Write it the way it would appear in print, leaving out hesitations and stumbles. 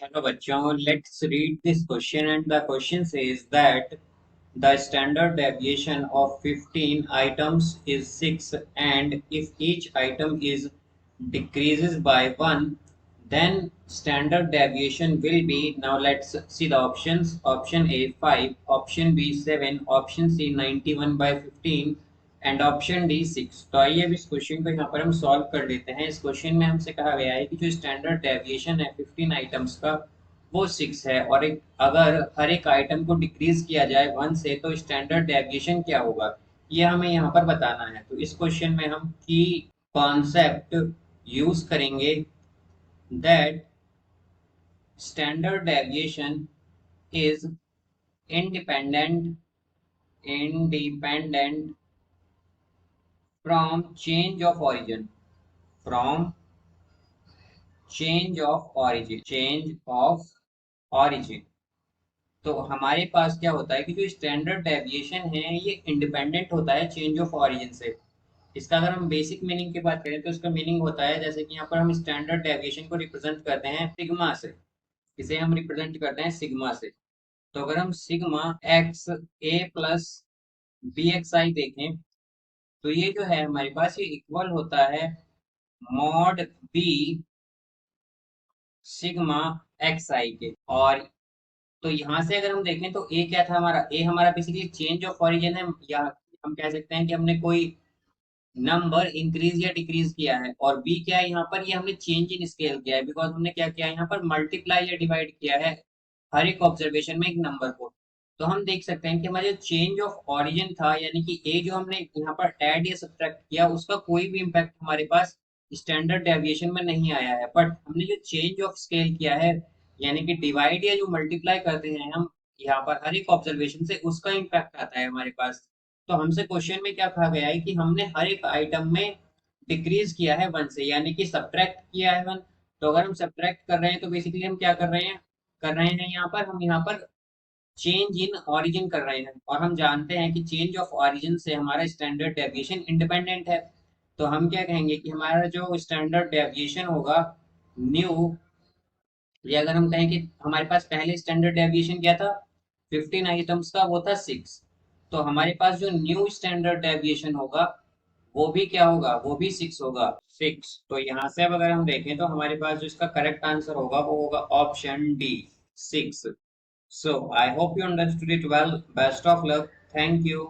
Hello बच्चों, let's read this question and the question says that the standard deviation of 15 items is 6 and if each item is decreases by 1 then standard deviation will be. Now let's see the options. Option A 5, option B 7, option C 91 by 15 and option D 6। तो आइए अब इस question को यहाँ पर हम solve कर लेते हैं। इस क्वेश्चन में हमसे कहा गया है कि जो स्टैंडर्ड डेविएशन है 15 आइटम्स का वो 6 है और एक अगर हर एक आइटम को डिक्रीज किया जाए 1 से तो स्टैंडर्ड डेविएशन क्या होगा, ये हमें यहाँ पर बताना है। तो इस क्वेश्चन में हम की कॉन्सेप्ट यूज करेंगे that standard deviation is independent independent from change of origin, from change of origin। तो हमारे पास क्या होता है कि जो स्टैंडर्ड डेविएशन है ये इंडिपेंडेंट होता है चेंज ऑफ ऑरिजिन से। इसका अगर हम बेसिक मीनिंग की बात करें तो इसका मीनिंग होता है जैसे कि यहाँ पर हम स्टैंडर्ड डेविएशन को रिप्रेजेंट करते हैं सिग्मा से। इसे हम रिप्रेजेंट करते हैं सिग्मा से। तो अगर हम सिग्मा एक्स ए प्लस बी एक्स आई देखें तो ये जो है हमारे पास ये इक्वल होता है मॉड बी सिग्मा एक्स आई के। और तो यहाँ से अगर हम देखें तो ए क्या था हमारा, ए हमारा बेसिकली चेंज ऑफ ओरिजिन है, या हम कह सकते हैं कि हमने कोई नंबर इंक्रीज या डिक्रीज किया है। और बी क्या है यहाँ पर, ये हमने चेंज इन स्केल किया है बिकॉज हमने क्या किया है यहाँ पर मल्टीप्लाई या डिवाइड किया है हर एक ऑब्जर्वेशन में एक नंबर को। तो हम देख सकते हैं कि हमारा जो चेंज ऑफ ओरिजिन था यानी कि ए जो हमने यहाँ पर ऐड या सब्ट्रैक्ट किया उसका कोई भी इम्पैक्ट हमारे पास स्टैंडर्ड डेविएशन में नहीं आया है। बट हमने जो चेंज ऑफ स्केल किया है यानी कि डिवाइड या जो मल्टीप्लाई करते हैं हम यहाँ पर हर एक ऑब्जर्वेशन से, उसका इम्पैक्ट आता है हमारे पास। तो हमसे क्वेश्चन में क्या कहा गया है कि हमने हर एक आइटम में डिक्रीज किया है 1 से यानी कि सब्ट्रैक्ट किया है 1। तो अगर हम सब्ट्रैक्ट कर रहे हैं तो बेसिकली हम क्या कर रहे हैं यहाँ पर हम यहाँ पर चेंज इन ऑरिजिन कर रहे हैं। और हम जानते हैं कि चेंज ऑफ ऑरिजिन से हमारा स्टैंडर्ड डेविएशन इंडिपेंडेंट है। तो हम क्या कहेंगे कि हमारा जो स्टैंडर्ड डेविएशन होगा न्यू, ये अगर हम कहें कि हमारे पास पहले स्टैंडर्ड डेविएशन क्या था 15 आइटम्स का, वो था 6। तो हमारे पास जो न्यू स्टैंडर्ड डेविएशन होगा वो भी क्या होगा, वो भी 6 होगा, 6। तो यहाँ से अब अगर हम देखें तो हमारे पास जो इसका करेक्ट आंसर होगा वो होगा option D 6। So I hope you understood it well. Best of luck. Thank you.